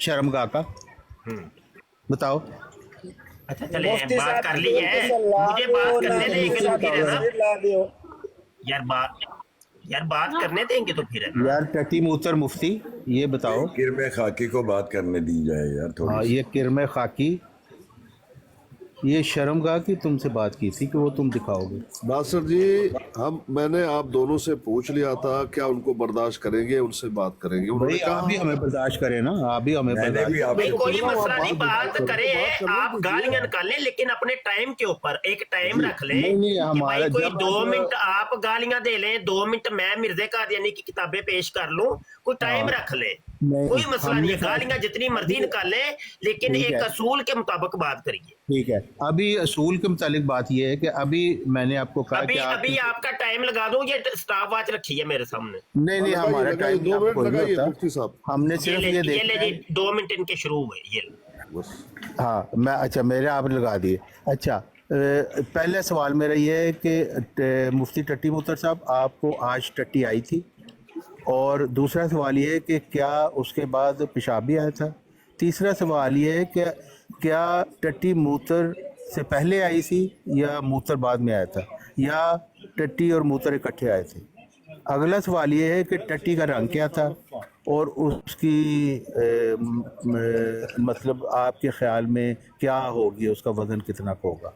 शर्मगाह का, बताओ। अच्छा चले बात कर ली है, मुझे बात करने देंगे तो फिर है ना यार बात करने देंगे तो फिर है ना। यार टटी मूतर मुफ्ती, ये बताओ। किरमे खाकी को बात करने दी जाए यार थोड़ी हाँ, सी। ये किरमे खाकी, ये शर्मगाह की तुमसे बात की थी कि वो तुम दिखाओगे। नासिर जी, मैंने आप दोनों से पूछ लिया था क्या उनको बर्दाश्त करेंगे, उनसे बात करेंगे। उन्होंने भाई आप भी हमें बर्दाश्त करें ना, आप भी हमें मैंने भी बर्दाश्त। भाई आपसे कोई मसला नहीं, बात करो, करे बात करने आप दीजिए। गालियां निकालें लेकिन अपने टाइम के ऊपर एक टाइम रख लें नहीं, कि हमारा भाई कोई जब 2 मिनट आप गालियां दे लें, 2 मिनट मैं मिर्जे कादियानी की किताबें पेश कर लूं, कोई टाइम रख ले, नहीं, कोई मसला नहीं है। हमने गालियां जितनी मर्जी निकालें लेकिन ठीक एक है। असूल के मुताबिक बात करिए। ठीक है, अभी असूल के मुतालिक बात ये है कि अभी मैंने आपको कहा अभी कि आप अभी आपका टाइम लगा दूं, ये स्टॉप वॉच रखी है मेरे सामने, नहीं, हमारा लगाइए, टाइम 2 मिनट कोई नहीं लगाइए होता। मुफ्ती साहब। हमने सिर्फ ये ये ले देखना है। जी 2 मिनट इनके शुरू हुए ये बस हाँ, मैं अच्छा मेरे आपने लगा दिए। अच्छा, पहले सवाल मेरा ये है कि मुफ्ती टट्टी मूतर साहब, आपको आज टट्टी आई थी? और दूसरा सवाल ये है कि क्या उसके बाद पेशाब भी आया था? तीसरा सवाल ये है कि क्या टट्टी मूतर से पहले आई थी या मूतर बाद में आया था, या टट्टी और मूतर इकट्ठे आए थे? अगला सवाल ये है कि टट्टी का रंग क्या था, और उसकी मतलब आपके ख्याल में क्या होगी, उसका वज़न कितना का होगा?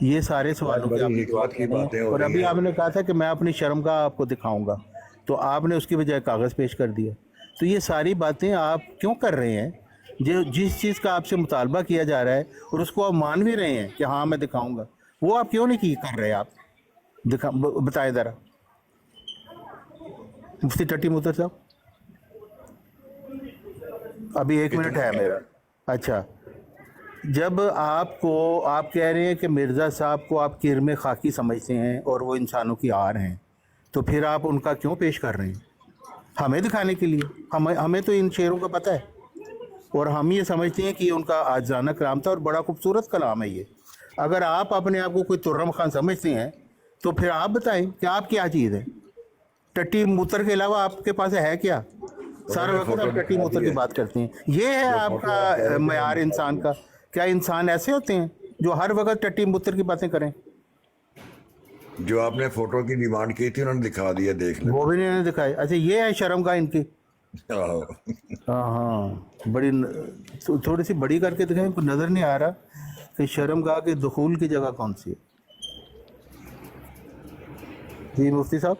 ये सारे सवालों के बड़ी आपने हिकमत जवाब की देने हैं। बातें हो और रही अभी हैं। आपने कहा था कि मैं अपनी शर्मगाह आपको दिखाऊंगा, तो आपने उसकी बजाय कागज़ पेश कर दिया। तो ये सारी बातें आप क्यों कर रहे हैं? जो जिस चीज़ का आपसे मुतालबा किया जा रहा है और उसको आप मान भी रहे हैं कि हाँ मैं दिखाऊंगा, वो आप क्यों नहीं कर रहे? आप बताएं ज़रा मुफ्ती टट्टी मूतर साहब। अभी 1 मिनट है मेरा। अच्छा, जब आपको आप कह रहे हैं कि मिर्ज़ा साहब को आप किरमे खाकी समझते हैं और वो इंसानों की आर हैं, तो फिर आप उनका क्यों पेश कर रहे हैं? हमें दिखाने के लिए? हमें तो इन शेरों का पता है, और हम ये समझते हैं कि ये उनका आजाना कलाम था और बड़ा खूबसूरत कलाम है ये। अगर आप अपने आप को कोई तुर्रम खान समझते हैं तो फिर आप बताएं कि आप क्या चीज़ है? टट्टी मूतर के अलावा आपके पास है क्या? सारा वक्त आप टट्टी मूतर की बात करते हैं। ये है आपका मयार इंसान का? क्या इंसान ऐसे होते हैं जो हर वक्त टट्टी मूतर की बातें करें? जो आपने फोटो की डिमांड की थी उन्होंने दिखा दिया, देख ले। वो भी नहीं दिखाए। अच्छा, ये है शर्मगाह इनकी। आओ। हाँ, बड़ी थोड़ी सी बड़ी करके दिखाएं, को नज़र नहीं आ रहा कि शर्मगाह के दुखूल की जगह कौन सी है। जी मुफ्ती साहब।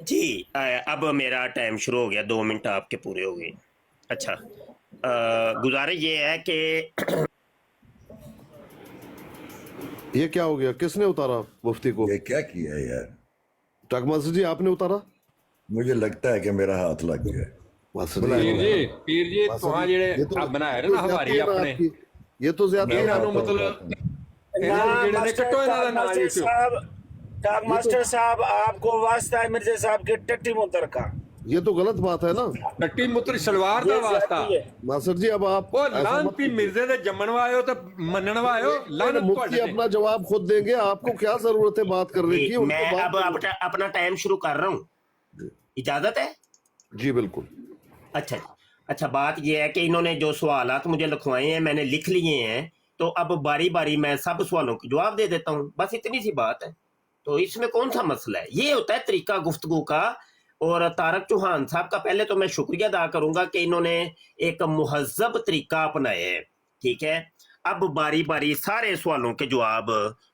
जी अब मेरा टाइम शुरू हो गया, 2 मिनट आपके पूरे हो गए। अच्छा, गुजारिश ये है कि ये क्या हो गया? किसने उतारा मुफ्ती को? ये क्या किया है यार? डॉक्टर मासिर जी, आपने उतारा? मुझे लगता है कि मेरा हाथ लग गया। मासिर बुलाए, जी, पीर जी तुहां जेड़े ये तो आप बनाए ये तो ना हमारी ज्यादती है ना अपने आपकी। ये तो ज्यादा ये है। नानू मतलब ਇਹਨਾਂ ਜਿਹੜੇ ਨੇ ਕੱਟੋ ਇਹਨਾਂ ਦਾ ਨਾਂ ਜੀ डाक मास्टर साहब, आपको वास्ता है मिर्जा साहब के टट्टी मुतर का। ये तो गलत बात है ना ਟੱਟੀ ਮੁੱਤਰ ਸਲਵਾਰ ਦਾ ये ਵਾਸਤਾ ज्यादती है। मासिर जी। अब आप ਉਹ ऐसा मत ਲਾਂਤੀ ਮਿਰਜ਼ੇ ਦੇ ਜੰਮਣ ਵਾਲਿਓ ਤੇ ਮੰਨਣ ਵਾਲਿਓ ਲਾਨਤ मुफ्ती ਤੁਹਾਡੇ ਤੇ। अपना जवाब खुद देंगे। आपको क्या जरूरत है बात करने की? उनको मैं बात अब करने अपना टाइम शुरू कर रहा हूँ, इजाजत है? दो। जी बिल्कुल। अच्छा अच्छा, बात यह है कि इन्होंने जो सवालात मुझे लिखवाए हैं मैंने लिख लिए हैं, तो अब बारी बारी मैं सब सवालों के जवाब दे देता हूँ, बस इतनी सी बात है। तो इसमें कौन सा मसला है? ये होता है तरीका गुफ्तगू का। और तारक चौहान साहब का पहले तो मैं शुक्रिया अदा करूंगा कि इन्होंने एक मुहज्जब तरीका अपनाया है। ठीक है, अब बारी बारी सारे सवालों के जवाब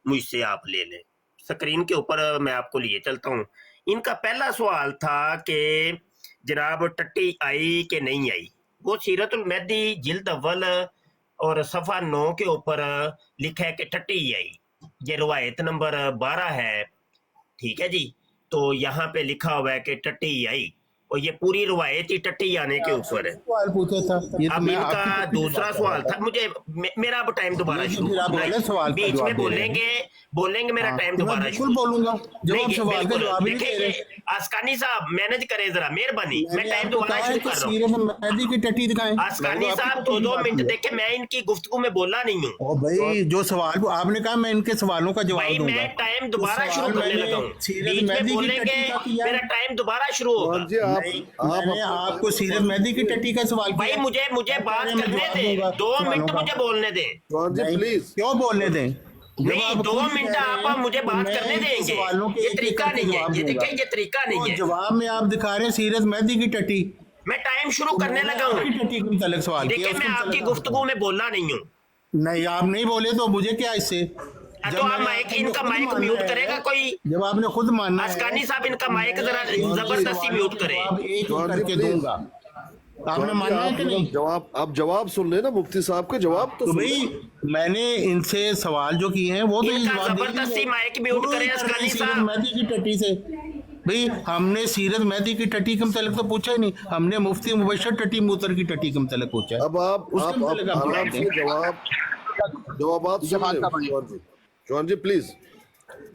मुझसे आप ले लें। स्क्रीन के ऊपर मैं आपको लिए चलता हूँ। इनका पहला सवाल था कि जनाब टट्टी आई कि नहीं आई। वो सीरतुल मेहदी जिल्द अव्वल और सफ़ा 9 के ऊपर लिखा है कि टट्टी आई। ये रवायत नंबर 12 है। ठीक है जी, तो यहाँ पे लिखा हुआ है कि टट्टी आई। और ये पूरी रवायत ही टट्टी आने के ऊपर है। सवाल पूछा था ये तो अब मैं इनका आपकी दूसरा सवाल था, मुझे मेरा अब टाइम दोबारा नहीं, शुरू, फिर आप बोले सवाल का बीच जवाब में दे रहे हैं। बोलेंगे मेरा टाइम तो मैं दोबारा बिल्कुल शुरू। बोलूंगा जब आप नहीं, सवाल का बिल्कुल। जवाब ही नहीं दे देखिए, रहे। आसकानी साहब मैनेज करें जरा, मेहरबानी, मैं मैंने टाइम आपको दोबारा कहा है शुरू कि कर रहा हूँ। सीरत मेहदी की टट्टी दिखाएं। आसकानी मैंने साहब आपकी 2 बात मिनट की है। देखे, मैं इनकी गुफ्तगू में बोला नहीं हूँ ओ भाई जो सवाल आपने कहा मैं इनके सवालों का जवाब भाई, दूंगा। मैं टाइम तो दोबारा सवाल शुरू करने मैंने लगा हूँ, सीरत बीच में मेहदी की बोलेंगे टट्टी का किया। मेरा टाइम दोबारा शुरू होगा। चौहान जी मैंने आपको सीरत मेहदी की टट्टी का सवाल भाई किया। मुझे बात मैं करने जवाब दें, दूंगा 2 सवालों मिनट का। मुझे बोलने दें। चौहान जी नहीं, प्लीज क्यों बोलने दें? जब नहीं, आप 2 खुद ही मिनट कह रहे आप हैं मुझे कि बात मैं करने इनके देंगे, सवालों के ये एक-एक तरीका करके नहीं है, जवाब ये दूंगा। देखिए, ये तरीका नहीं तो है। जवाब में आप दिखा रहे हैं सीरत मेहदी की टट्टी। मैं टाइम शुरू करने मैंने लगा हूँ। आपकी टट्टी के मुतालिक सवाल किया, देखिए, उसके मैं आपकी मुतालिक आप गुफ्तगू में बोलना नहीं हूँ। बताएं। नहीं आप नहीं बोले तो मुझे क्या इससे? जब तो आप मैंने माइक, आपको इनका खुद माइक मानना म्यूट है, करेगा कोई? जब आपने खुद मानना है आसकानी साहब, इनका माइक मैं जरा इनके जबरदस्ती सवालों म्यूट के करें। जवाब एक जवाब करके प्लीज। दूंगा। आपने मानना है कि नहीं? जवाब आप जवाब सुन लेना मुफ्ती साहब के जवाब तो तो सुन भाई लें। मैंने इनसे सवाल जो किए हैं वो तो ये इनका जवाब दे जबरदस्ती दीजिए। माइक म्यूट शुरू ही करें, कर रहे हैं असकानी सीरत साहब। मेहदी की टट्टी से। भाई हमने सीरत मेहदी की टट्टी के मुतालिक तो पूछा ही नहीं, हमने मुफ्ती मुबशर टट्टी मूतर की टट्टी के मुतालिक पूछा है। अब आप उसके मुतालिक आप आराम जवाब से दें। जवाबात सुन लें। चौहान जी प्लीज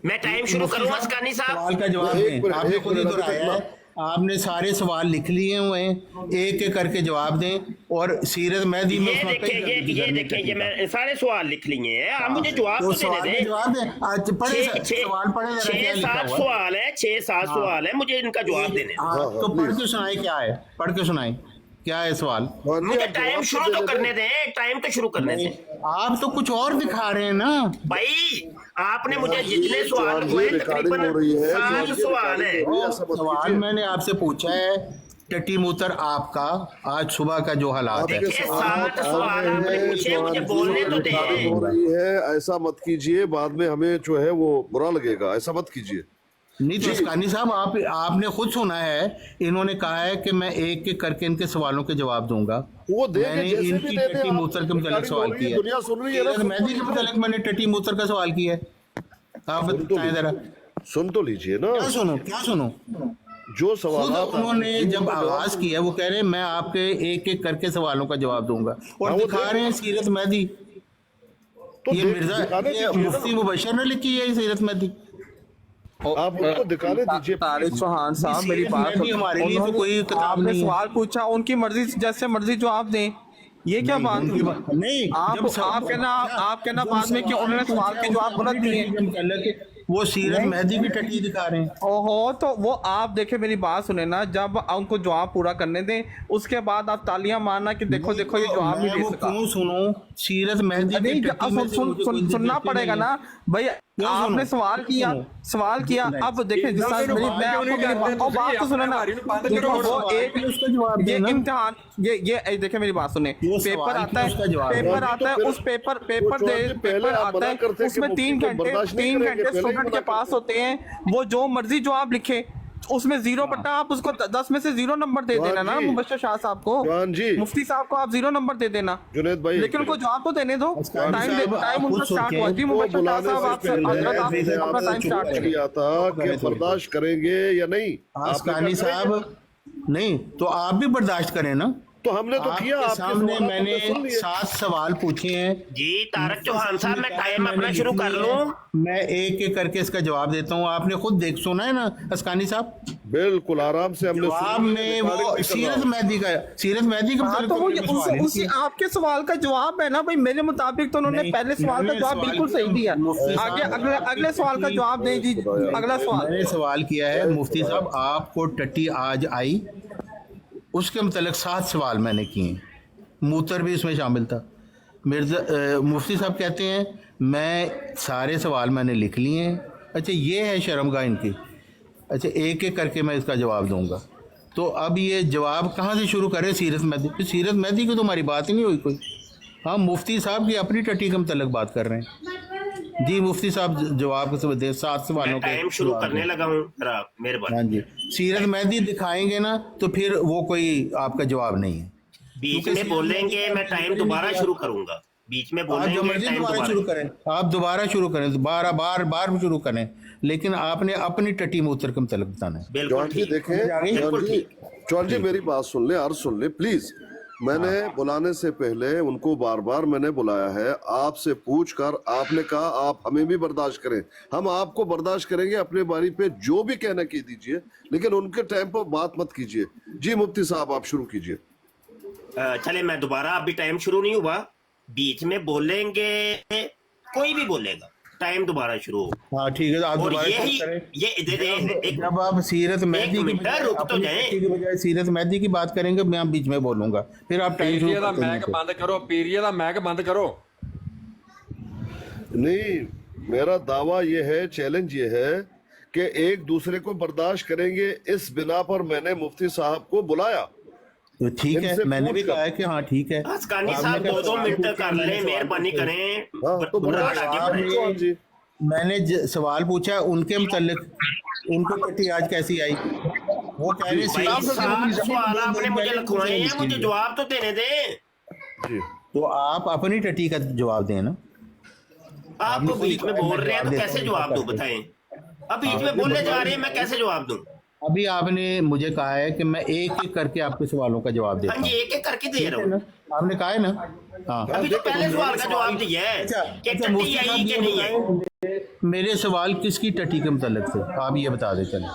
मैं टाइम शुरू करूँ असकानी साहब? सवाल का जवाब एक दें। मिनट, आपने एक खुद ही मिनट, दोहराया है, आपने सारे सवाल लिख लिए हुए हैं, एक एक करके जवाब दें। और सीरत मेहदी में ये उसमें कई देखिए, तरह की ये गर्मी देखिए, टट्टी ये का। मैं सारे सवाल लिख लिए हैं, आप मुझे जवाब तो तो सवाल देने के दें। जवाब दें। आज पढ़े सवाल पढ़े जरा क्या 6-7 लिखा हुआ है। सवाल है, 6-7 सवाल है, मुझे इनका जवाब देने हैं। हाँ, तो पढ़ के सुनाए क्या है, पढ़ के सुनाए क्या है सवाल। चौहान जी, मुझे आप टाइम जवाब शुरू तो देने करने दें। दें, टाइम तो शुरू करने दें। आप तो कुछ और दिखा रहे हैं ना। भाई आपने मुझे जितने सवाल चौहान हुए जी, रिकॉर्डिंग हो रही है, तकरीबन 7 सवाल है। ऐसा मत सवाल कीजिए। मैंने आपसे पूछा है टट्टी मूतर आपका आज सुबह का जो हालात है। आपके देखिए, सवाल 7 सवाल आपने पूछे, मुझे बोलने तो रिकॉर्डिंग हो दें। रही है, ऐसा मत कीजिए, बाद में हमें जो है वो बुरा लगेगा, ऐसा मत कीजिए। नहीं तो असकानी साहब आपने खुद सुना है, इन्होंने कहा है कि मैं एक एक करके इनके सवालों के जवाब दूंगा। वो देंगे, मैंने जैसे भी इनकी दे दें, टट्टी आप मूतर के मुतालिक रिकॉर्डिंग हो सवाल रही है, किया दुनिया सुन रही है ना, सीरत मेहदी के मुतालिक मैंने टट्टी मूतर का सवाल किया है। आप बताएं जरा सुन तो लीजिए ना, क्या सुनो जो खुद सवाल उन्होंने जब आगाज किया वो कह रहे हैं मैं आपके एक एक करके सवालों का जवाब दूंगा और हाँ, वो दिखा दे- रहे हैं सीरत मेहदी। तो ये मिर्जा दिखाने ये दीजिए ना। मुफ्ती मुबशर ने लिखी है ये सीरत मेहदी। आप उनको दिखाने दीजिए। तारिक चौहान साहब मेरी सीरत बात मेहदी हमारे लिए तो कोई किताब आपने नहीं है। सवाल पूछा, उनकी मर्जी जैसे मर्जी जवाब दें, ये क्या बात उनकी हुई? बात- नहीं आप जब सब- आप कहना जब बाद में कि सवाल उन्होंने सवाल के जवाब गलत दिए। वो सीरत मेहदी की टट्टी दिखा रहे हैं। ओहो, तो वो आप देखे, मेरी बात सुने ना, जब उनको जवाब पूरा करने दें उसके बाद आप तालियां मारना कि देखो देखो ये जवाब नहीं मैं दे वो सका। क्यों सुनूं सीरत मेहदी की नहीं, टट्टी में से मुझे कोई सुनना दिलचस्पी पड़ेगा नहीं है। ना भाई, आपने सवाल किया अब देखें जिस तरह मेरी मैं आपको मेरी बात तो सुने ना, देखो वो एक उसका जवाब ये देना। इम्तिहान ये देखिए मेरी बात सुने, वो पेपर सवाल आता की उसका जवाब है, देना। पेपर आता है, उस पेपर पहले आप आता मना है, करते कि उसमें मुफ्ती 3 को घंटे बर्दाश्त नहीं करेंगे, पहले ही स्टूडेंट मना के पास होते हैं, वो जो मर्जी जवाब लिखे उसमें 0 बटा आप उसको 10 में से 0 नंबर दे जवान देना ना जी, मुबशर शाह साहब को, जवान जी, मुफ्ती साहब को आप 0 नंबर दे देना, जुनैद भाई, लेकिन उनको जवाब तो देने दो। साहब, टाइम उनका खुद स्टार्ट सोचें, हुआ जी वो मुबशर शाह बुलाने साहब, से आपसे पहले हजरत आप मैंने अपना टाइम आपसे स्टार्ट पूछ करें। लिया था कि बर्दाश्त करेंगे या नहीं। आपने असकानी कहा करेंगे। साहब नहीं तो आप भी बर्दाश्त करें ना। तो हमने तो किया, आपके आपके सामने सवाल मैंने आपने सुन लिए। 7 सवाल पूछे हैं। जी तारक चौहान साहब, मैं टाइम मैंने अपना शुरू लिख कर लिया है। लूं? मैं एक एक करके इसका जवाब देता हूँ। आपने खुद देख सुना है ना असकानी साहब, बिल्कुल आराम से हमने जवाब सुन लिया, में रिकॉर्डिंग वो भी कर रहा सीरत हूं। मेहदी का हाँ, तो वो उसी आपके सवाल का जवाब है ना भाई, मेरे मुताबिक तो उन्होंने नहीं, पहले सवाल का मैंने जवाब सवाल बिल्कुल सही दिया। मुफ्ती आगे साहब- अगले सवाल का जवाब दें जी, अगला सवाल। मैंने सवाल किया है मुफ्ती साहब आपको टट्टी आज आई, उसके मतलब 7 सवाल मैंने किए, मूतर भी इसमें शामिल था। मुफ्ती साहब कहते हैं मैं सारे सवाल मैंने लिख लिए हैं। अच्छा ये है शर्मगाह इनकी। अच्छा एक एक करके मैं इसका जवाब दूंगा। तो अब ये जवाब कहाँ से शुरू करें? सीरत मेहदी, सीरत मेहदी की तो हमारी बात ही नहीं हुई कोई। हम मुफ्ती साहब की अपनी टट्टी के मतलब बात कर रहे हैं। जी मुफ्ती साहब जवाब दे 7 सवालों मैं के टाइम शुरू जवाब करने दें। लगा हूँ, जरा मेहरबानी। हाँ जी, सीरत मेहदी दिखाएंगे ना तो फिर वो कोई आपका जवाब नहीं है। बीच में बोलेंगे, मैं टाइम दोबारा शुरू करूंगा। बीच में आप जो बोलेंगे, मर्जी टाइम दोबारा शुरू दोबारा। करें, आप दोबारा शुरू करें, बार शुरू करें, लेकिन आपने अपनी टट्टी मूतर के मतलब बताना है। बिल्कुल जवान जी ठीक। देखें, समझ आ गई? जवान बिल्कुल जी, ठीक। चौहान जी मेरी बात सुन ले, अर्ज सुन ले प्लीज। मैंने बुलाने से पहले उनको बार बार मैंने बुलाया है, आपसे पूछ कर आपने कहा आप हमें भी बर्दाश्त करें, हम आपको बर्दाश्त करेंगे, अपने बारी पे जो भी कहना कह दीजिए, लेकिन उनके टाइम पर बात मत कीजिए। जी मुफ्ती साहब आप शुरू कीजिए। चले मैं दोबारा, अभी टाइम शुरू नहीं हुआ, बीच में बोलेंगे, कोई भी बोलेगा, टाइम दोबारा शुरू हो। हाँ ठीक है, आप और दोबारा यही करें। ये दे जब आप सीरत मेहदी की मिनट, बजाय रुक तो अपनी जाएं। टट्टी की बजाय सीरत मेहदी की बात करेंगे, मैं बीच में बोलूंगा, फिर आप टाइम शुरू पीरियड ਦਾ करते ਮੈਕ हैं। ਬੰਦ ਕਰੋ, पीरियड ਦਾ ਮੈਕ ਬੰਦ करो। नहीं, मेरा दावा ये है, चैलेंज ये है कि एक दूसरे को बर्दाश्त करेंगे, इस बिना पर मैंने मुफ्ती साहब को बुलाया। तो ठीक है, इनसे मैंने भी पूछ कर। कहा है कि हाँ ठीक है। हसकानी आपने साहब कहा 2 सवाल मिनट पूछे, कर मैंने लें, सवाल मेहरबानी पूछे। करें। हाँ तो बर्दाश्त आगे आपने- बढ़ें। चौहान जी मैंने सवाल पूछा उनके मुतालिक, उनको टट्टी आज कैसी आई, वो कह रहे भाई 7 सवाल आपने मुझे लिखवाए हैं, मुझे जवाब तो देने दें। जी तो आप अपनी टट्टी का जवाब दें ना। आप आपने बीच में बोल रहे हैं तो जवाब कैसे देता जवाब हूं, दूं, बताएं। अब बीच में बोलने जा रहे हैं, मैं कैसे जवाब दूं? अभी आपने मुझे कहा है कि मैं एक एक करके आपके सवालों का जवाब देता हाँ जी, हूँ, एक एक करके दे रहा है ना? हूँ। आपने कहा है ना। हाँ अभी तो पहले सवाल का जवाब दिया है अच्छा, कि अच्छा, टट्टी मुफ्ती आई साहब कि ये नहीं आई। बताएं, मेरे सवाल किसकी टट्टी के मुतालिक थे, आप ये बता दें। चलें,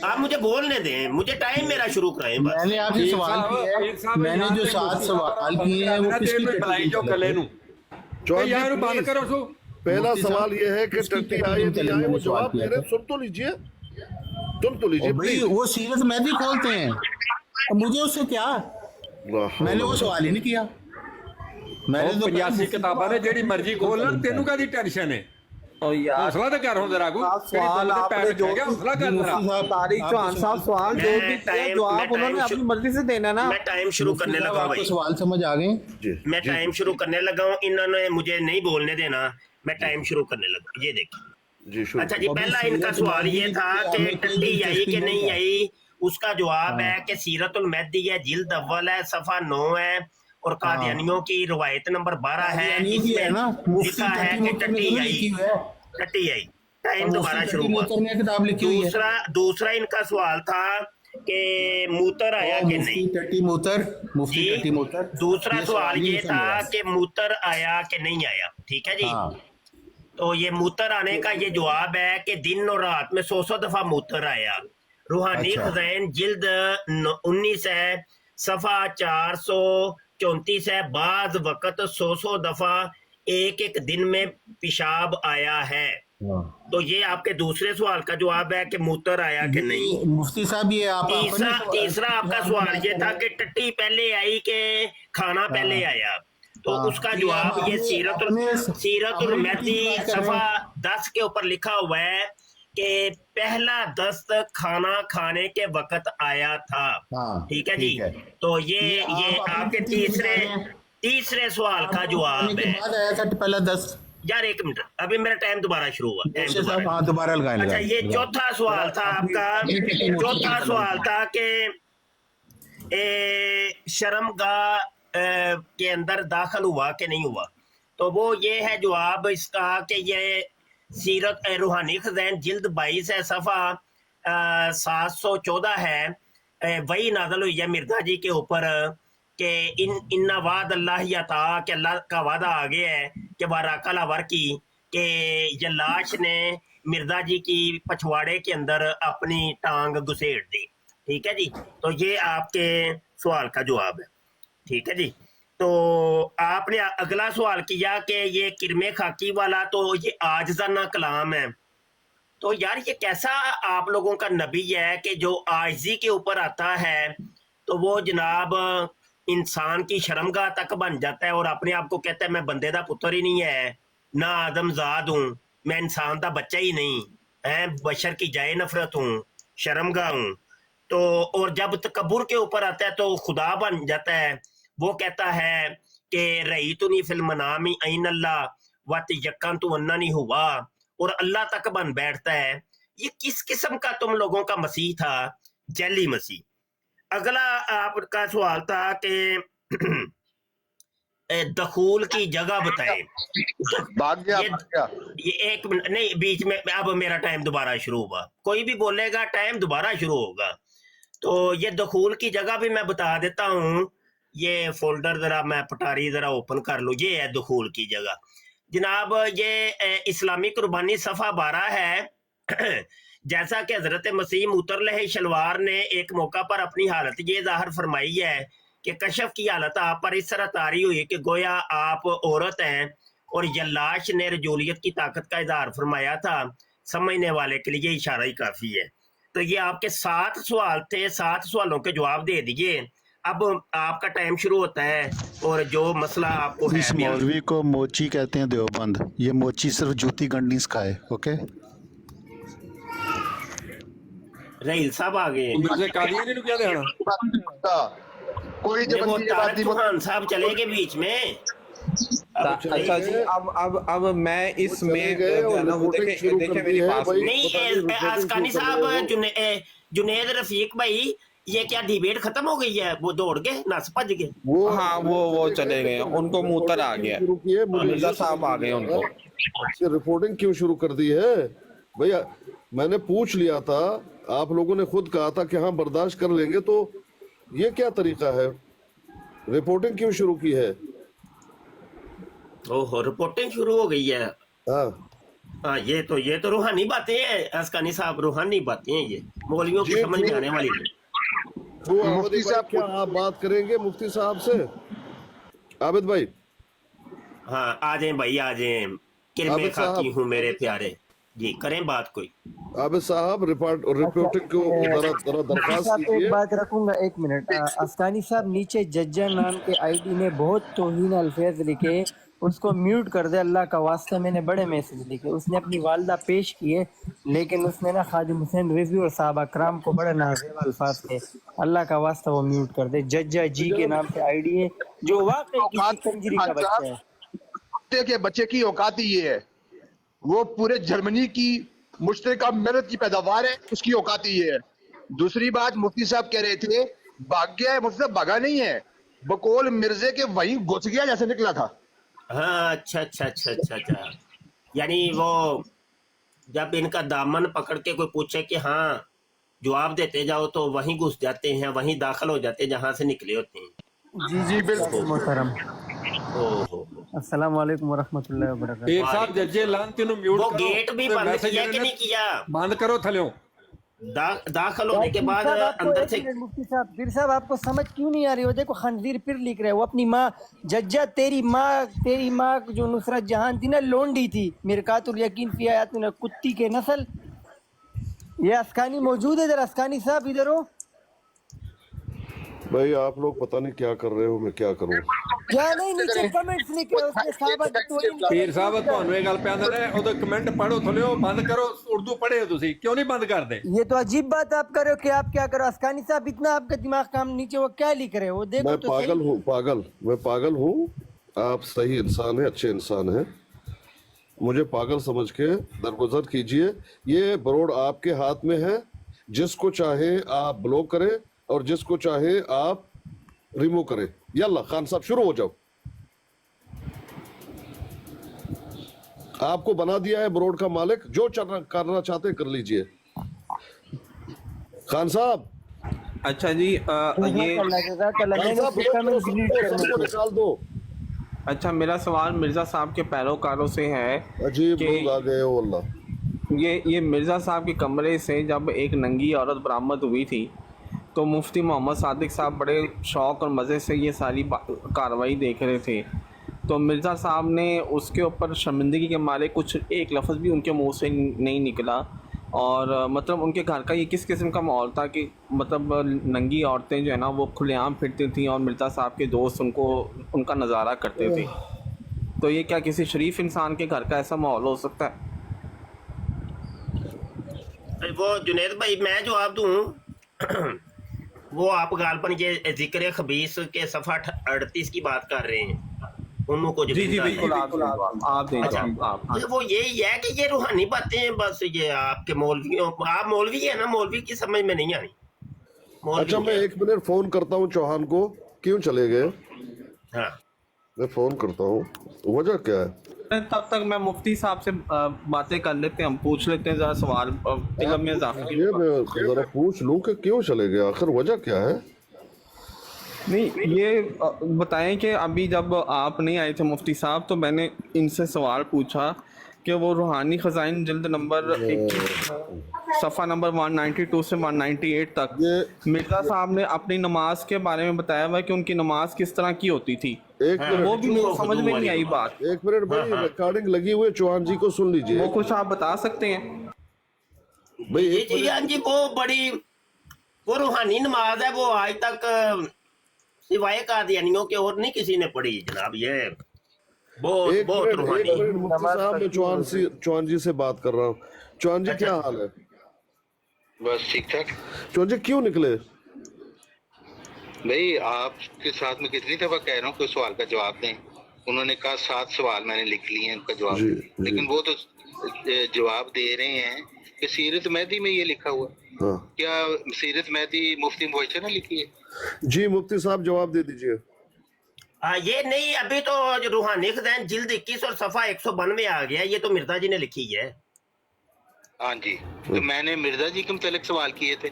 आप मुझे बोलने दें, मुझे टाइम मेरा शुरू कराएं बस। मैंने आपसे पीर सवाल साहब, किए पीर हैं, साहब, मैंने यहाँ जो पे 7 मुफ्ती सवाल साहब किए हैं वो ना किसकी ते टट्टी बुलाई के जो मुतालिक कले थे? नू चौहान जी, यार बंद please। करो सो। पहला मुफ्ती साहब, सवाल ये है कि किसकी टट्टी टट्टी आई के नहीं मुतालिक आई, वो मैंने सवाल जवाब किया दे रहे, था? सुन तो लीजिए, सुन तो लीजिए और भाई प्लीज। वो सीरत मेहदी खोलते हैं, अब मुझे उससे क्या, मैंने वो सवाल ही नहीं किया। मैंने ਉਹ तो 85 ਕਿਤਾਬਾਂ ਨੇ ਜਿਹੜੀ ਮਰਜ਼ੀ ਖੋਲ ਲੈਣ, ਤੈਨੂੰ ਕਾਦੀ ਟੈਨਸ਼ਨ ਹੈ? ओ यार ਹੌਸਲਾ ਤਾਂ ਕਰ ਹੁਣ ਜ਼ਰਾ ਕੋ। आप सवाल आपने जो हौसला कर जरा। तारिक चौहान साहब सवाल जो भी किए जो आप उन्होंने अपनी मर्जी से देना ना। मैं टाइम शुरू करने लगा हूं आपको भाई, सवाल समझ आ गए? जी मैं टाइम शुरू करने लगा हूँ, इन्होंने मुझे नहीं बोलने देना, मैं टाइम शुरू करने लगा, ये देखिए। जी शुरू। अच्छा जी, अभी पहला सीरत इनका सवाल ये था मेहदी कि में कोई टट्टी आई दिलचस्पी कि नहीं नहीं है। आई। उसका जवाब है कि सीरतुल मेहदी है, जिल्द अव्वल है, सफा 9 है, और कादियानियों की रिवायत नंबर 12 है, कादियानियों की है ना, इसमें मुफ्ती लिखा है टट्टी कि मुफ्ती टट्टी ने लिखी हुई है। आई, टट्टी आई। टाइम और दोबारा मुफ्ती शुरू टट्टी हुआ। मुफ्ती ने किताब लिखी हुई है। दूसरा इनका सवाल था कि मूतर आया ओ, कि मुफ्ती नहीं। टट्टी मूतर, मुफ्ती जी, टट्टी मूतर। दूसरा सवाल ही ये नहीं था समझा। कि मूतर आया कि नहीं आया, ठीक है जी। हाँ, तो ये मूतर आने का ये जवाब है कि दिन और रात में 100 दफा मूतर आया। रूहानी अच्छा। खजाइन जिल्द 19 है, सफा 434 है, बाज वक्त 100 दफा एक एक दिन में पेशाब आया है। हाँ। तो ये आपके दूसरे सवाल का जवाब है कि मूतर आया कि नहीं। मुफ्ती साहब ये आप तीसरा आपका सवाल ये था कि टट्टी पहले आई कि खाना पहले आया। तो हाँ, उसका ये जवाब आप ये अपने- सीरतुल अपने मेहदी की बात कर रहे सफा हैं। 10 के ऊपर लिखा हुआ है कि पहला दस्त खाना खाने के वक्त आया था। हाँ, ठीक है जी। ठीक है। तो ये आप अपनी आपके टट्टी की बता रहे हैं। तीसरे सवाल का आने जवाब के है। बाद आया था पहला 10। यार एक मिनट, अभी मेरा टाइम दोबारा शुरू हुआ। टाइम साहब दोबारा। हाँ दोबारा लगाएं। अच्छा, लगाएं, ये लगाएं। चौथा सवाल था आपका। चौथा सवाल था कि शर्मगाह के अंदर दाखिल हुआ कि नहीं हुआ। तो वो ये है जवाब इसका कि ये सीरत रूहानी खज़ाइन जिल्द 22 है, सफ़ा 714 है। वही नाज़िल हुई है मिर्जा जी के ऊपर कि इन्ना वाद अल्लाह यता, कि अल्लाह का वादा आ गया है कि वाराकला वर की, कि ये लाश ने मिर्जा जी की पछवाड़े के अंदर अपनी टांग घुसेड़ दी। ठीक है जी। तो ये आपके सवाल का जवाब है। ठीक है जी। तो आपने अगला सवाल किया कि ये किरमे खाकी वाला, तो ये आजजाना कलाम है। तो यार ये कैसा आप लोगों का नबी है कि जो आजिज़ी के ऊपर आता है तो वो जनाब इंसान की शर्मगाह तक बन जाता है और अपने आप को कहता है मैं बंदे दा पुत्र ही नहीं है, ना आदमजाद हूँ, मैं इंसान दा बच्चा ही नहीं है, बशर की जाए नफरत हूँ, शर्मगाह हूँ। तो और जब तकब्बुर के ऊपर आता है तो खुदा बन जाता है। वो कहता है कि रही तो नहीं फिल्म नामी ऐन अल्लाह वत यक्कन तो अन्ना नहीं हुआ, और अल्लाह तक बन बैठता है। ये किस किस्म का तुम लोगों का मसीह था, जैली मसीह। अगला आपका सवाल था कि दखूल की जगह बताएं। भाग गया ये एक मिनट नहीं, बीच में अब मेरा टाइम दोबारा शुरू हुआ। कोई भी बोलेगा टाइम दोबारा शुरू होगा। تو یہ دخول کی جگہ بھی میں بتا دیتا ہوں. یہ فولڈر ذرا میں پٹاری ذرا اوپن کر لوں. یہ ہے دخول کی جگہ جناب. یہ اسلامی قربانی صفحہ 12 ہے. جیسا کہ حضرت مسیح مترلہ شلوار نے ایک موقع پر اپنی حالت یہ ظاہر فرمائی ہے کہ کشف کی حالت آپ پر اس طرح طاری ہوئی کہ گویا آپ عورت ہیں، اور یلاش نے رجولیت کی طاقت کا اظہار فرمایا تھا. سمجھنے والے کے لیے اشارہ ہی کافی ہے. تو یہ آپ کے 7 سوال تھے، 7 سوالوں کے جواب دے دیجئے. اب آپ کا ٹائم شروع ہوتا ہے، اور جو مسئلہ آپ کو ہے اس مولوی کو موچی کہتے ہیں دیوبند. یہ موچی صرف جوتی گنڈنی سکھائے. اوکے رحیل صاحب آگے. مرزا قادیانی نو کیا دینا کوئی وہ طارق چوہان صاحب چلے گئے بیچ میں. اچھا جی اب میں اس میں دیکھیں میری بات نہیں، آسکانی صاحب، جنید رفیق بھائی، یہ کیا ڈیبیٹ ختم ہو گئی ہے؟ وہ دوڑ گئے، نس بھج گئے. ہاں وہ چلے گئے، ان کو موتر آ گیا، مرزا صاحب آ گئے. ان کو رپورٹنگ کیوں شروع کر دی ہے بھیا؟ میں نے پوچھ لیا تھا، آپ لوگوں نے خود کہا تھا کہ ہاں برداشت کر لیں گے، تو یہ کیا طریقہ ہے؟ رپورٹنگ کیوں شروع کی ہے؟ اوہ، رپورٹنگ شروع ہو گئی ہے. ہاں یہ تو روحانی باتیں ہیں اسکانی صاحب، روحانی باتیں ہیں. یہ مولویوں کی سمجھ میں آنے والی نہیں. مفتی صاحب کیا آپ بات کریں گے مفتی صاحب سے؟ عابد بھائی. ہاں آ جائیں بھائی، آ جائیں. کرم خاکی ہوں میرے پیارے. جی کریں بات کوئی. عابد صاحب رپورٹنگ کو ذرا درخواست کیجیے. ایک بات رکھوں گا، ایک منٹ. اسکانی صاحب نیچے ججا نام کے آئی ڈی نے بہت توہین الفاظ لکھے، اس کو میوٹ کر دے اللہ کا واسطہ. میں نے بڑے میسج لکھے، اس نے اپنی والدہ پیش کیے، لیکن اس نے نا خادم حسین رضوی اور صحابہ کرام کو بڑے نازیب الفاظ تھے. اللہ کا واسطہ وہ میوٹ کر دے. ججا جی کے نام سے آئی ڈی ہے، جو واقعی کسی کنجری کا بچہ ہے. کے بچے کی اوقات ہی یہ ہے، وہ پورے جرمنی کی مشترکہ محنت کی پیداوار ہے، اس کی اوقات ہی یہ ہے. دوسری بات مفتی صاحب کہہ رہے تھے بھاگ گیا ہے، مفتی صاحب بھاگا نہیں ہے، بقول مرزے کے وہیں گھس گیا جیسے نکلا تھا. ہاں اچھا. یعنی وہ جب ان کا دامن پکڑ کے کوئی پوچھے کہ ہاں جواب دیتے جاؤ تو وہیں گھس جاتے ہیں، وہیں داخل ہو جاتے ہیں جہاں سے نکلے ہوتے ہیں. جی بالکل محترم. السلام علیکم ورحمۃ اللہ وبرکاتہ. پیر صاحب ججے لانتی نو میوٹ وہ کرو. گیٹ بھی بند کیا کہ نہیں کیا؟ بند کرو تھلیوں. داخل ہونے کے بعد اندر سے. مفتی صاحب، پیر صاحب آپ کو سمجھ کیوں نہیں آ رہی؟ وہ دیکھو خنزیر پھر لکھ رہے. وہ اپنی ماں ججا، تیری ماں جو نصرت جہاں تھی نا، لونڈی تھی. مرکات الیقین فی آیات میں کتی کے نسل. یہ اسکانی موجود ہے، ذرا اسکانی صاحب ادھر ہو. بھائی آپ لوگ پتہ نہیں کیا کر رہے ہو، میں کیا کروں؟ کیا نہیں نیچے کمنٹس لکھ رہے، اس نے صحابہ کی توہین پیر صاحب تانوں یہ گل پہ آندا ہے، او کمنٹ پڑھو تھلیوں، بند کرو. اردو پڑھے ہو تسی، کیوں نہیں بند کر دے؟ یہ تو عجیب بات آپ کر رہے ہو کہ آپ کیا کرو. اسکانی صاحب اتنا آپ کا دماغ کام نیچے وہ کیا لکھ رہے ہو؟ دیکھو میں تو صحیح. پاگل ہوں، میں پاگل ہوں. آپ صحیح انسان ہیں، اچھے انسان ہیں، مجھے پاگل سمجھ کے درگزر کیجئے. یہ بروڈ آپ کے ہاتھ میں ہے، جس کو چاہے آپ بلوک کریں اور جس کو چاہے آپ ریمو کریں. یاللہ خان صاحب شروع ہو جاؤ. آپ کو بنا دیا ہے بروڈ کا مالک، جو کرنا چاہتے کر لیجئے. خان صاحب. اچھا جی یہ نکال دو. اچھا میرا سوال مرزا صاحب کے پیروکاروں سے ہے. عجیب لوگ آ گئے ہو اللہ. یہ مرزا صاحب کے کمرے سے جب ایک ننگی عورت برآمد ہوئی تھی تو مفتی محمد صادق صاحب بڑے شوق اور مزے سے یہ ساری کارروائی دیکھ رہے تھے. تو مرزا صاحب نے اس کے اوپر شرمندگی کے مارے کچھ ایک لفظ بھی ان کے منہ سے نہیں نکلا. اور مطلب ان کے گھر کا یہ کس قسم کا ماحول تھا کہ مطلب ننگی عورتیں جو ہے نا وہ کھلے عام پھرتی تھیں اور مرزا صاحب کے دوست ان کا نظارہ کرتے تھے. تو یہ کیا کسی شریف انسان کے گھر کا ایسا ماحول ہو سکتا ہے؟ وہ جنید بھائی میں جواب دوں. وہ آپ غالباً یہ ذکر خبیث کے صفحہ 38 کی بات کر رہے ہیں. انہوں کو جی بالکل آپ دیں. وہ یہی ہے کہ یہ روحانی باتیں ہیں بس. یہ آپ کے مولویوں، آپ مولوی ہیں نا، مولوی کی سمجھ میں نہیں آنی. اچھا میں 1 منٹ فون کرتا ہوں چوہان کو. کیوں چلے گئے؟ ہاں میں فون کرتا ہوں. وجہ کیا ہے؟ तब तक मैं मुफ्ती साहब से बातें कर लेते हैं, हम पूछ लेते हैं जरा सवाल इल्म में इजाफे के ये मैं जरा पूछ लूं कि क्यों चले गए, आखिर वजह क्या है? नहीं, ये बताएं कि अभी जब आप नहीं आए थे मुफ्ती साहब तो मैंने इनसे सवाल पूछा कि वो रूहानी ख़ज़ाइन जिल्द नंबर 21 सफ़ा नंबर 192 से 198 तक मिर्ज़ा साहब ने अपनी नमाज के बारे में बताया हुआ कि उनकी नमाज किस तरह की होती थी। एक तो वो भी मुझे समझ में नहीं आई बात। एक मिनट भाई, रिकॉर्डिंग लगी हुई है, चौहान जी को सुन लीजिए। वो कुछ आप बता सकते हैं भाई? जी जी हाँ जी, वो रूहानी नमाज है, वो आज तक सिवाय कादियानियों के और नहीं किसी ने पढ़ी जनाब। ये बहुत रूहानी। मुफ्ती साहब, मैं चौहान जी से बात कर रहा हूँ। चौहान जी क्या हाल है? बस ठीक ठाक। चौहान जी क्यों निकले? भाई आपके साथ में कितनी दफा कह रहा हूँ कोई सवाल का जवाब दें। उन्होंने कहा 7 सवाल मैंने लिख लिए हैं, उनका जवाब जी, दें। लेकिन वो तो जवाब दे रहे हैं कि सीरत मेहदी में ये लिखा हुआ। हाँ। क्या सीरत मेहदी मुफ्ती मुबशर ने लिखी है? जी मुफ्ती साहब जवाब दे दीजिए। ये नहीं, अभी तो रूहानी ख़ज़ाइन जिल्द 21 और सफ़ा 192 आ गया, ये तो मिर्जा जी ने लिखी है। हाँ जी, तो मैंने मिर्जा जी के मुतालिक सवाल किए थे।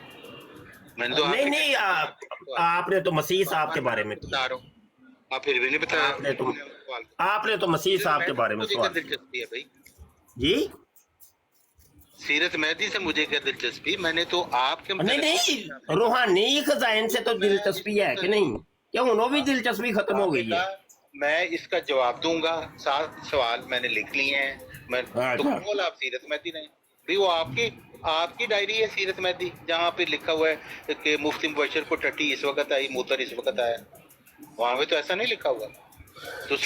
मैंने तो नहीं, आपने तो मसीह साहब के बारे में बता रहा हूँ, आप फिर भी नहीं बताया। आपने तो मसीह साहब के बारे में सवाल। दिलचस्पी है भाई जी, सीरत मेहदी से मुझे क्या दिलचस्पी? मैंने तो आपके नहीं, रूहानी ख़ज़ाइन से तो दिलचस्पी है कि नहीं? क्यों उन्होंने भी दिलचस्पी खत्म हो गई है? मैं इसका जवाब दूंगा। 7 सवाल मैंने लिख लिए हैं। मैं तो बोल आप सीरत मेहदी नहीं भी, वो आपकी डायरी है सीरत मेहदी, जहाँ पे लिखा हुआ है कि मुफ्ती मुबशर को टट्टी इस वक्त आई, मूतर इस वक्त आया। वहाँ पे तो ऐसा नहीं लिखा हुआ। तो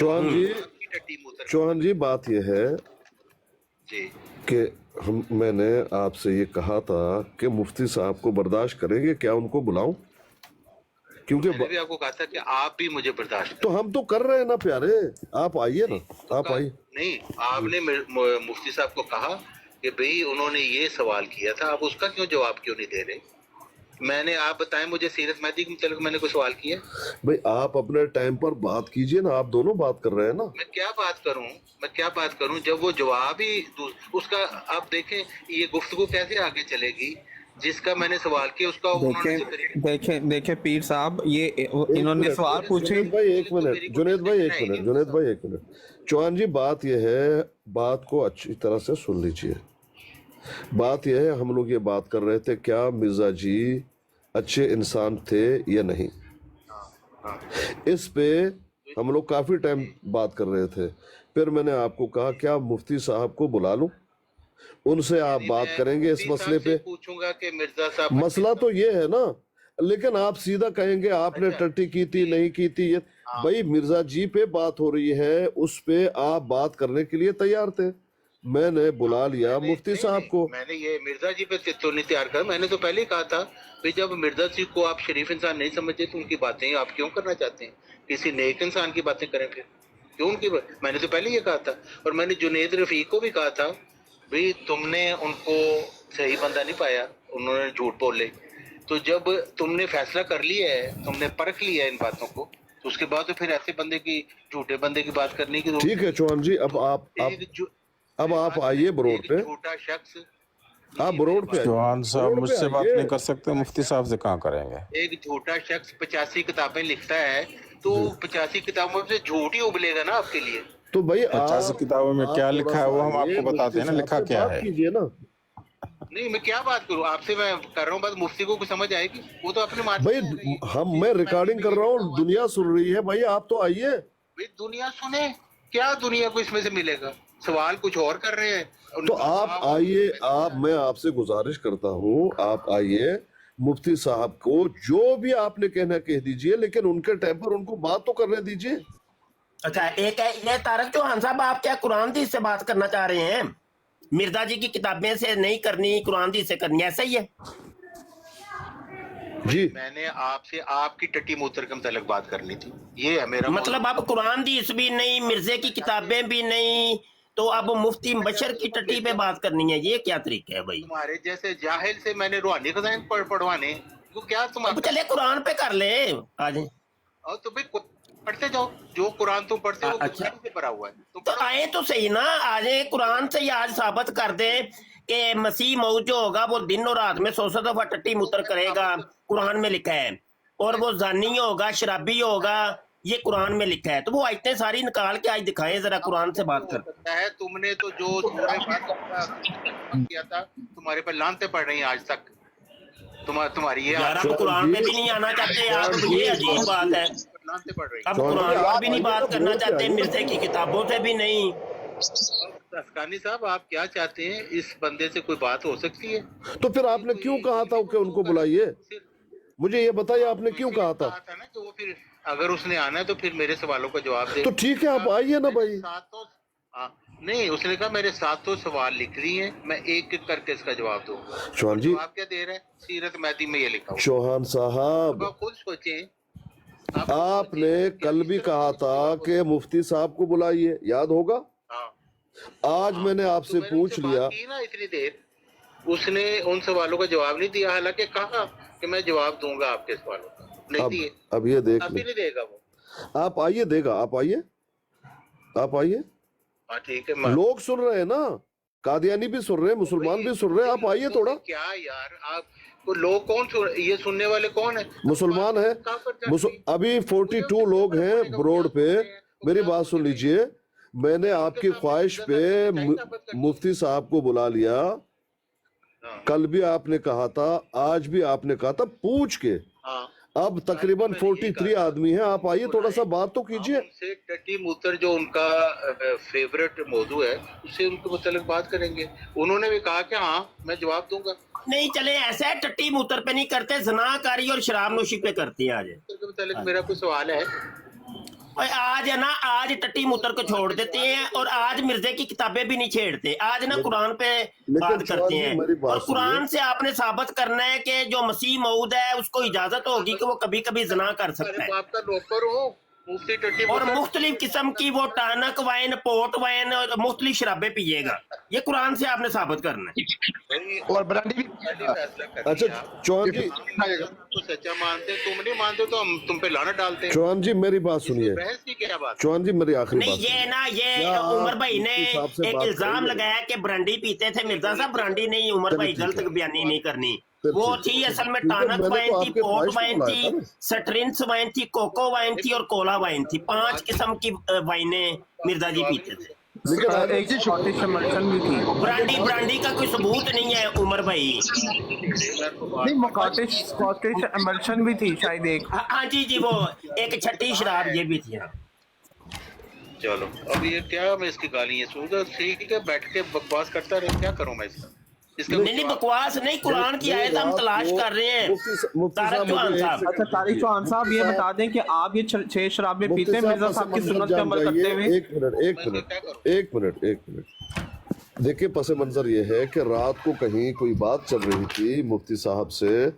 चौहान जी बात यह है जी कि मैंने आपसे ये कहा था कि मुफ्ती साहब को बर्दाश्त करेंगे क्या? उनको बुलाऊं? क्योंकि मैंने भी आपको कहा था कि आप भी मुझे बर्दाश्त तो हम तो कर रहे हैं ना प्यारे, आप आइए ना, आप आइए। नहीं, आपने मुफ्ती साहब को कहा कि भाई उन्होंने ये सवाल किया था, आप उसका क्यों जवाब क्यों नहीं दे रहे? मैंने, आप बताएं मुझे सीरत मेहदी के मुतालिक मैंने कोई सवाल किया? भाई आप अपने टाइम पर बात कीजिए ना, आप दोनों बात कर रहे हैं ना। मैं क्या बात करूं जब वो जवाब ही उसका। आप देखें ये गुफ्तगू कैसे आगे चलेगी, जिसका मैंने सवाल किया उसका देखें पीर साहब, ये इन्होंने सवाल पूछे। जुनेद भाई एक मिनट। चौहान जी बात यह है, बात को अच्छी तरह से सुन लीजिए। बात यह है, हम लोग ये बात कर रहे थे क्या मिर्जा जी अच्छे इंसान थे या नहीं। इस पे हम लोग काफी टाइम बात कर रहे थे। फिर मैंने आपको कहा क्या मुफ्ती साहब को बुला लूं, उनसे आप बात करेंगे इस मसले पे। पूछूंगा कि मिर्जा साहब, मसला तो ये है ना, लेकिन आप सीधा कहेंगे आपने टट्टी की थी नहीं की थी। ये भाई मिर्जा जी पे बात हो रही है, उस पे आप बात करने के लिए तैयार थे। मैंने बुला लिया मुफ्ती साहब को। मैंने ये मिर्जा जी पे तो नहीं तैयार कर, मैंने तो पहले ही कहा था कि जब मिर्जा जी को आप शरीफ इंसान नहीं समझते तो उनकी बातें आप क्यों करना चाहते हैं? किसी नेक इंसान की बातें करें फिर क्यों उनकी मैंने तो पहले ये कहा था। और मैंने जुनेद रफीक को भी कहा था भाई तुमने उनको सही बंदा नहीं पाया, उन्होंने झूठ बोले। तो जब तुमने फैसला कर लिया है, तुमने परख लिया है इन बातों को, तो उसके बाद तो फिर ऐसे बंदे की, झूठे बंदे की बात करने की। ठीक है चौहान जी, अब आप आइए बरोड पे। झूठा शख्स, आप बरोड पे। चौहान साहब मुझसे बात नहीं कर सकते, मुफ्ती साहब से कहाँ करेंगे? एक झूठा शख्स 85 किताबें लिखता है तो 85 किताबों से झूठ ही उबलेगा ना आपके लिए। तो भाई 50 किताबों में क्या लिखा है वो हम आपको बताते हैं ना, लिखा क्या है। कीजिए ना। नहीं मैं क्या बात करूं आपसे, मैं कर रहा हूँ बात, मुफ्ती को कुछ समझ आएगी? वो तो अपने भाई मैं रिकॉर्डिंग कर रहा हूँ, दुनिया सुन रही है। भाई आप तो आइए। भाई दुनिया सुने क्या, दुनिया को इसमें से मिलेगा? सवाल कुछ और कर रहे हैं तो आप आइए। मैं आपसे गुजारिश करता हूँ आप आइए, मुफ्ती साहब को जो भी आपने कहना कह दीजिए, लेकिन उनके टाइम पर उनको बात तो करने दीजिए। अच्छा एक है ये तारक चौहान साहब, आप क्या कुरान हदीस से बात करना चाह रहे हैं? मिर्जा जी की किताबें से नहीं करनी, कुरान हदीस से करनी, ऐसा ही है जी? मैंने आपसे आपकी टट्टी मूत्र के मतलब बात करनी थी, ये है मेरा मतलब। अब कुरान हदीस भी नहीं, मिर्जे की किताबें भी नहीं, तो अब मुफ्ती मुबशर की टट्टी पे बात करनी है, ये क्या तरीका है भाई? तुम्हारे जैसे जाहिल से मैंने रूहानी ख़ज़ाइन पढ़वाने तो क्या तुम अब चले कुरान पे कर ले आज। और तो भाई पढ़ते जाओ, जो कुरान तुम पढ़ते हो अच्छा। बुखारी से भरा हुआ है, तुम तो आए तो सही ना, आज कुरान से ही आज साबित कर दे कि मसीह मौत जो होगा वो दिन और रात में 100 दफा टट्टी मुतर करेगा, कुरान में लिखा है। और वो जानी होगा, शराबी होगा, ये कुरान में लिखा है। तो वो आयतें सारी निकाल के आज दिखाएं जरा, कुरान से बात कर। सकता है तुमने तो जो किया था, तुम्हारे पर लानते पड़ रही हैं आज तक। तुम्हारी ये यार अब कुरान पे भी नहीं आना चाहते आप, ये अजीब बात है। लानते पड़ रही अब कुरान पर भी नहीं बात करना चाहते, मिर्जे की किताबों से भी नहीं। अस्कानी साहब, आप क्या चाहते हैं? इस बंदे से कोई बात हो सकती है? तो फिर आपने क्यों कहा था कि उनको बुलाइए? मुझे ये बताइए आपने क्यों कहा था? ना कि वो फिर अगर उसने आना है तो फिर मेरे सवालों का जवाब दे। तो ठीक है, आप आइए ना भाई। नहीं, उसने कहा मेरे 700 सवाल लिख रही हैं, मैं एक एक करके इसका जवाब दूंगा। चौहान जी, आप क्या दे रहे हैं? सीरत महदी में ये लिखा हुआ। चौहान साहब, आप खुद सोचें। आपने कल भी कहा था कि मुफ्ती साहब को बुलाइए, याद होगा? आज मैंने आपसे पूछ लिया ना इतनी देर, उसने उन सवालों का जवाब नहीं दिया, हालांकि कहा कि मैं जवाब दूंगा आपके सवालों का, नहीं दिए। अब ये देख अभी नहीं देगा वो। आप आइए, देगा। आप आइए, आप आइए। हाँ ठीक है। लोग सुन रहे हैं ना, कादियानी भी सुन रहे हैं, मुसलमान भी सुन रहे हैं। आप आइए थोड़ा। क्या यार, आप को लोग कौन सुन, ये सुनने वाले कौन है? मुसलमान है। अभी 42 लोग हैं ब्रोड पे। मेरी बात सुन लीजिए, मैंने आपकी ख्वाहिश पे मुफ्ती साहब को बुला लिया। कल भी आपने कहा था, आज भी आपने कहा था, पूछ के। अब तकरीबन 43 आदमी हैं। आप आइए, थोड़ा सा बात तो कीजिए। उनसे टट्टी मूत्र जो उनका फेवरेट मौजू है, उससे उनके मुतालिक बात करेंगे। उन्होंने भी कहा कि हाँ मैं जवाब दूंगा। नहीं चले, ऐसा है टट्टी मूत्र पे नहीं करते, जनाकारी और शराब नोशी पे करती है। आज के मुतालिक मेरा कोई सवाल है? और आज है ना, आज टट्टी मूत्र को छोड़ देते हैं और आज मिर्जे की किताबें भी नहीं छेड़ते। आज ना कुरान पे बात करते हैं। और कुरान से आपने साबित करना है कि जो मसीह मऊद है उसको इजाजत होगी कि वो कभी कभी जना कर सकता है। आपका नौकर हूँ, मुफ्ती टट्टी और मुख्तलिफ किस्म की वो टानक वाइन, पोर्ट वाइन और मुख्तलिफ शराबें पिएगा। ये कुरान से आपने साबित करना है। और ब्रांडी भी। अच्छा चौहान जी, तो सच्चा मानते, तुम नहीं मानते तो हम तुम पे लाना डालते हैं। चौहान जी मेरी बात सुनिए। बहस की क्या बात? चौहान जी मेरी आखिरी नहीं, बात ये ना, ये उमर भाई ने एक इल्जाम लगाया कि ब्रांडी पीते थे। मिर्जा साहब ब्रांडी नहीं, उमर भाई गलत बयानी नहीं करनी। वो थी असल में टानक वाइन थी, पोर्ट वाइन थी, स्ट्रिंग्स वाइन थी, कोको वाइन थी और कोला वाइन थी। 5 किस्म की वाइनें मिर्जा जी पीते थे। एक स्कॉटिश इमल्शन भी थी। ब्रांडी का कोई सबूत नहीं है उमर भाई। नहीं, स्कॉटिश इमल्शन भी थी शायद एक। हाँ जी जी, वो एक छठी शराब ये भी थी। चलो अब ये क्या, मैं इसकी गाली ये सुनूंगा? ठीक है, बैठ के बकवास करता रहे, क्या करूं मैं इसका? नहीं बकवास नहीं, कुरान की आयत हम तलाश कर रहे हैं। तारिक चौहान साहब, अच्छा तारिक चौहान साहब, ये बता दें कि आप ये 6 शराबें पीते हैं मिर्जा साहब की सुन्नत पे अमल करते हुए? एक मिनट। देखिए, पस मंजर ये है कि रात को कहीं कोई बात चल रही थी मुफ्ती साहब से,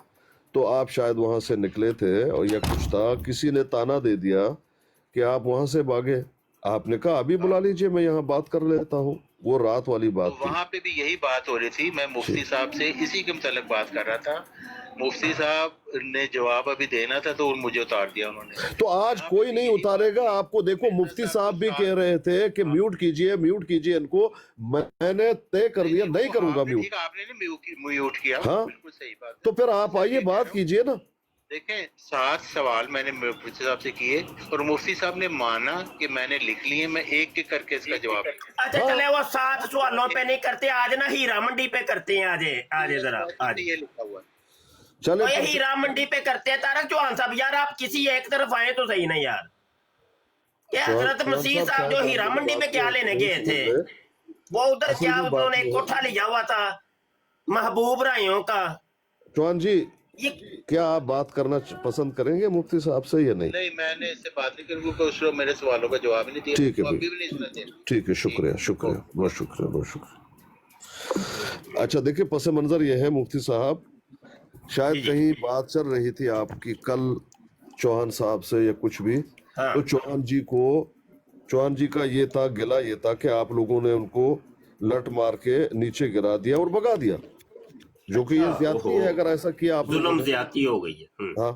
तो आप शायद वहां से निकले थे और या कुछ था, किसी ने ताना दे दिया कि आप वहां से भागे। आपने कहा अभी बुला लीजिए, मैं यहाँ बात कर लेता हूँ। वो रात वाली बात तो वहाँ पे भी यही बात हो रही थी। मैं मुफ्ती साहब से इसी के मुतालिक बात कर रहा था। मुफ्ती साहब ने जवाब अभी देना था तो मुझे उतार दिया उन्होंने। तो आज कोई नहीं उतारेगा आपको। देखो, मुफ्ती साहब भी कह रहे थे कि म्यूट कीजिए इनको। मैंने तय कर लिया, नहीं करूंगा म्यूट। आपने नहीं म्यूट किया। हाँ, बिल्कुल सही बात। तो फिर आप आइए, बात कीजिए ना। देखें, 7 सवाल मैंने मुफ्ती साहब से किए और मुफ्ती साहब ने माना कि मैंने लिख लिए, मैं एक एक करके इसका जवाब। अच्छा चले, वो 7 सवालों पे नहीं करते, आज ना हीरा मंडी पे करते हैं। आज जरा आज ये लिखा हुआ है। चलो, ये हीरा मंडी पे करते हैं। तारिक चौहान साहब यार, आप किसी एक तरफ आए तो सही ना यार। क्या हजरत मसीह साहब जो हीरा मंडी में क्या लेने गए थे, वो उधर क्या उन्होंने कोठा लिया हुआ था महबूब राइयों का। चौहान जी, क्या आप बात करना पसंद करेंगे मुफ्ती साहब से या नहीं? नहीं, मैंने इससे बात नहीं करी क्योंकि उसने मेरे सवालों का जवाब नहीं दिया। ठीक है अभी भी नहीं सुनते। ठीक है, शुक्रिया, बहुत शुक्रिया। अच्छा देखिए, पस मंजर ये है मुफ्ती साहब, शायद कहीं बात चल रही थी आपकी कल चौहान साहब से या कुछ भी। तो चौहान जी का ये था, गिला ये था कि आप लोगों ने उनको लट मार के नीचे गिरा दिया और भगा दिया, जो कि ये ज्यादती है। अगर ऐसा किया आप जुल्म ज्यादती हो गई है। हाँ,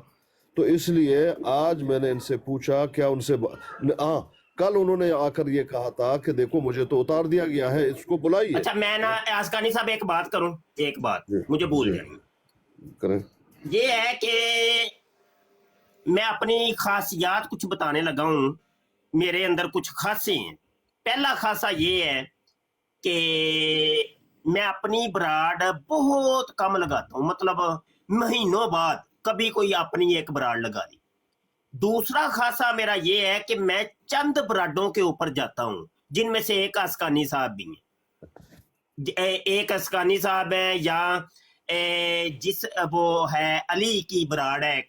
تو اس لیے آج میں نے ان سے پوچھا کیا ان سے ہاں کل انہوں نے آ کر یہ کہا تھا کہ دیکھو مجھے تو اتار دیا گیا ہے, اس کو بلائیے. اچھا میں نا آسکانی صاحب ایک بات کروں, ایک بات مجھے بھول جائیں, کریں. یہ ہے کہ میں اپنی خاصیات کچھ بتانے لگا ہوں, میرے اندر کچھ خاصے ہیں. پہلا خاصہ یہ ہے کہ میں اپنی براڈ بہت کم لگاتا ہوں, مطلب مہینوں بعد کبھی کوئی اپنی ایک براڈ لگا دی. دوسرا خاصہ میرا یہ ہے کہ میں چند براڈوں کے اوپر جاتا ہوں, جن میں سے ایک اسکانی صاحب بھی ہیں, ایک اسکانی صاحب ہے, یا جس وہ ہے علی کی براڈ ہے,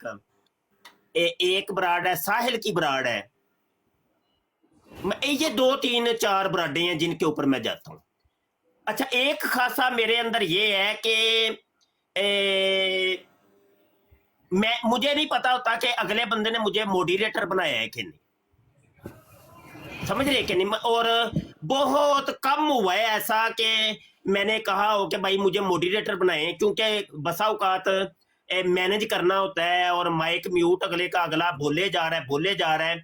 ایک براڈ ہے ساحل کی براڈ ہے. یہ 2 3 4 براڈیں ہیں جن کے اوپر میں جاتا ہوں. اچھا ایک خاصہ میرے اندر یہ ہے کہ مجھے نہیں پتا ہوتا کہ اگلے بندے نے مجھے موڈیریٹر بنایا ہے کہ نہیں, سمجھ رہے کہ نہیں. اور بہت کم ہوا ہے ایسا کہ میں نے کہا ہو کہ بھائی مجھے موڈیریٹر بنائے, کیونکہ بسا اوقات مینج کرنا ہوتا ہے اور مائک میوٹ اگلے کا اگلا بولے جا رہا ہے,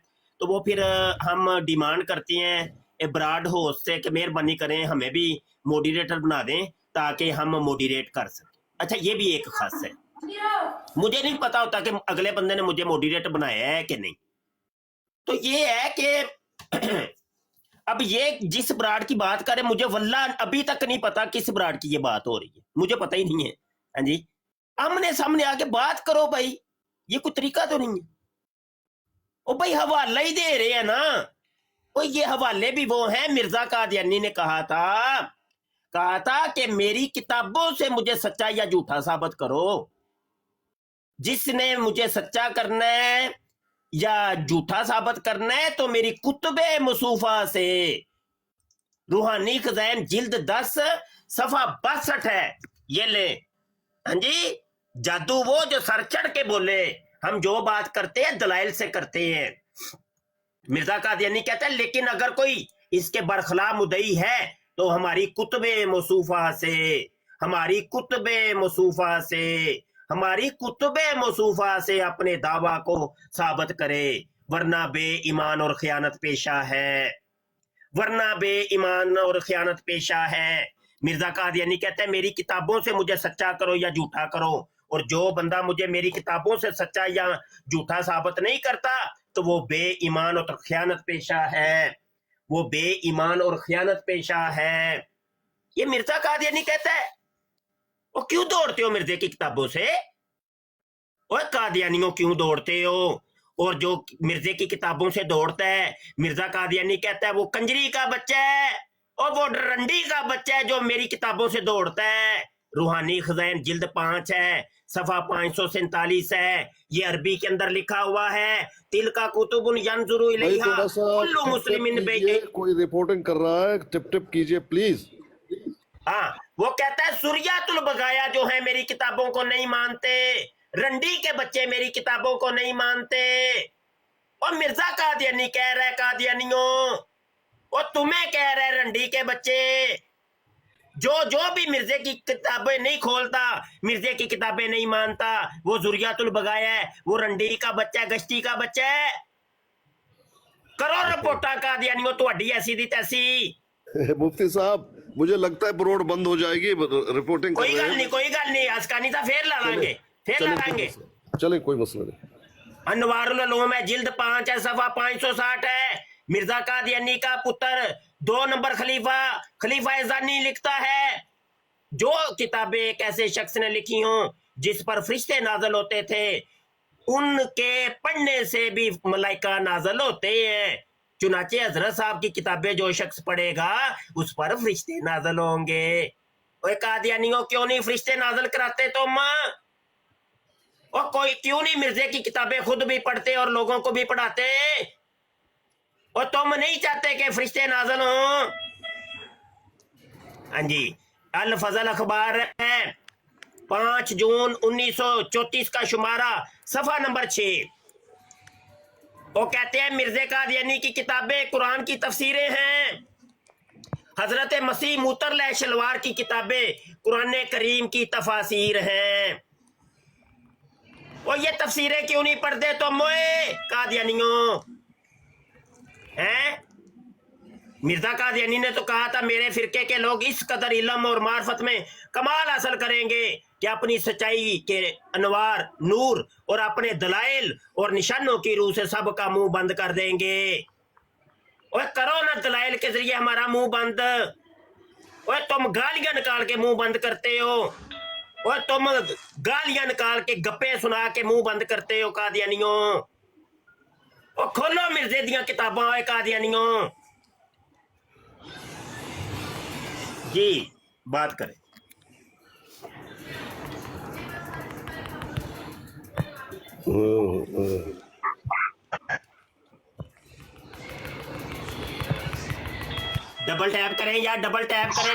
تو وہ پھر ہم ڈیمانڈ کرتے ہیں براڈ ہوسٹ سے کہ مہربانی کریں ہمیں بھی موڈیریٹر بنا دیں تاکہ ہم موڈیریٹ کر سکیں. اچھا یہ بھی ایک خاص ہے, مجھے نہیں پتا ہوتا کہ اگلے بندے نے مجھے موڈیریٹر بنایا ہے کہ نہیں. تو یہ ہے کہ اب یہ جس براڈ کی بات کرے, مجھے واللہ ابھی تک نہیں پتا کس براڈ کی یہ بات ہو رہی ہے, مجھے پتہ ہی نہیں ہے. ہاں جی, آمنے سامنے آ کے بات کرو بھائی, یہ کوئی طریقہ تو نہیں ہے. او بھائی حوالہ ہی دے رہے ہیں نا, یہ حوالے بھی وہ ہیں. مرزا قادیانی نے کہا تھا کہ میری کتابوں سے مجھے سچا یا جھوٹا ثابت کرو. جس نے مجھے سچا کرنا ہے یا جھوٹا ثابت کرنا ہے تو میری کتب مصوفہ سے, روحانی خزائن جلد 10 صفحہ 62 ہے, یہ لے. ہاں جی, جادو وہ جو سر چڑھ کے بولے, ہم جو بات کرتے ہیں دلائل سے کرتے ہیں. مرزا قادیانی کہتا ہے لیکن اگر کوئی اس کے برخلاف مدعی ہے تو ہماری کتب مصوفہ سے اپنے دعویٰ کو ثابت کرے, ورنہ بے ایمان اور خیانت پیشہ ہے. مرزا قادیانی کہتا ہے میری کتابوں سے مجھے سچا کرو یا جھوٹا کرو, اور جو بندہ مجھے میری کتابوں سے سچا یا جھوٹا ثابت نہیں کرتا تو وہ بے ایمان اور خیانت پیشہ ہے. یہ مرزا قادیانی کہتا ہے. وہ کیوں دوڑتے ہو مرزے کی کتابوں سے؟ وہ قادیانیوں کیوں دوڑتے ہو؟ اور جو مرزے کی کتابوں سے دوڑتا ہے, مرزا قادیانی کہتا ہے وہ کنجری کا بچہ ہے اور وہ رنڈی کا بچہ ہے جو میری کتابوں سے دوڑتا ہے. روحانی خزائن جلد 5 ہے, صفحہ 547 ہے, یہ عربی کے اندر لکھا ہوا ہے. تل کا کتب ینظر الیہا کل مسلم بیت. کوئی رپورٹنگ کر رہا ہے, ٹپ ٹپ کیجئے پلیز. ہاں, وہ کہتا ہے سوریات البغایا جو ہے میری کتابوں کو نہیں مانتے, رنڈی کے بچے میری کتابوں کو نہیں مانتے. اور مرزا قادیانی کہہ رہا ہے قادیانیوں, اور تمہیں کہہ رہے رنڈی کے بچے, جو بھی مرزے کی کتابیں نہیں کھولتا, مرزے کی کتابیں نہیں مانتا, وہ ذریات البغایا ہے, وہ رنڈی کا بچہ ہے, گشتی کا بچہ ہے. کرو رپورٹاں قادیانیوں تہاڈی ایسی دی تیسی. مفتی صاحب مجھے لگتا ہے بروڈ بند ہو جائے گی, رپورٹنگ کوئی گل نہیں اسکانی صاحب پھر لڑیں گے. چلیں کوئی مسئلہ نہیں. انوار العلوم ہے, جلد 5 ہے, صفحہ 560 ہے. مرزا قادیانی کا پتر 2 نمبر خلیفہ ثانی لکھتا ہے جو کتابیں ایک ایسے شخص نے لکھی ہوں جس پر فرشتے نازل ہوتے تھے, ان کے پڑھنے سے بھی ملائکہ نازل ہوتے ہیں. چنانچہ حضرت صاحب کی کتابیں جو شخص پڑھے گا اس پر فرشتے نازل ہوں گے. اوے قادیانیوں کیوں نہیں فرشتے نازل کراتے تم؟ اور کوئی کیوں نہیں مرزے کی کتابیں خود بھی پڑھتے اور لوگوں کو بھی پڑھاتے؟ اور تم نہیں چاہتے کہ فرشتے نازل ہوں؟ ہاں جی, الفضل اخبار ہے 5 جون 1934 کا شمارہ, صفحہ نمبر 6. وہ کہتے ہیں مرزا قادیانی کی کتابیں قرآن کی تفسیریں ہیں, حضرت مسیح موتر علیہ شلوار کی کتابیں قرآن کریم کی تفاسیر ہیں. वो ये तफसीरें क्यों नहीं पढ़ते तुम मोए कादियानियों हैं? मिर्जा कादियानी ने तो कहा था मेरे फिरके के लोग इस कदर इल्म और मार्फत में कमाल हासिल करेंगे कि अपनी सच्चाई के अनवार नूर और अपने दलाइल और निशानों की रूह से सबका मुंह बंद कर देंगे। ओए करो ना दलाइल के जरिए हमारा मुंह बंद। ओए तुम गालियां निकाल के मुंह बंद करते हो। ओए तुम गालियां निकाल के गप्पे सुना के मुंह बंद करते हो कादियानियों। ओ खोलो मिर्जे दियां किताबां ओए कादियानियों। जी बात करें। डबल टैप करें या डबल टैप करें।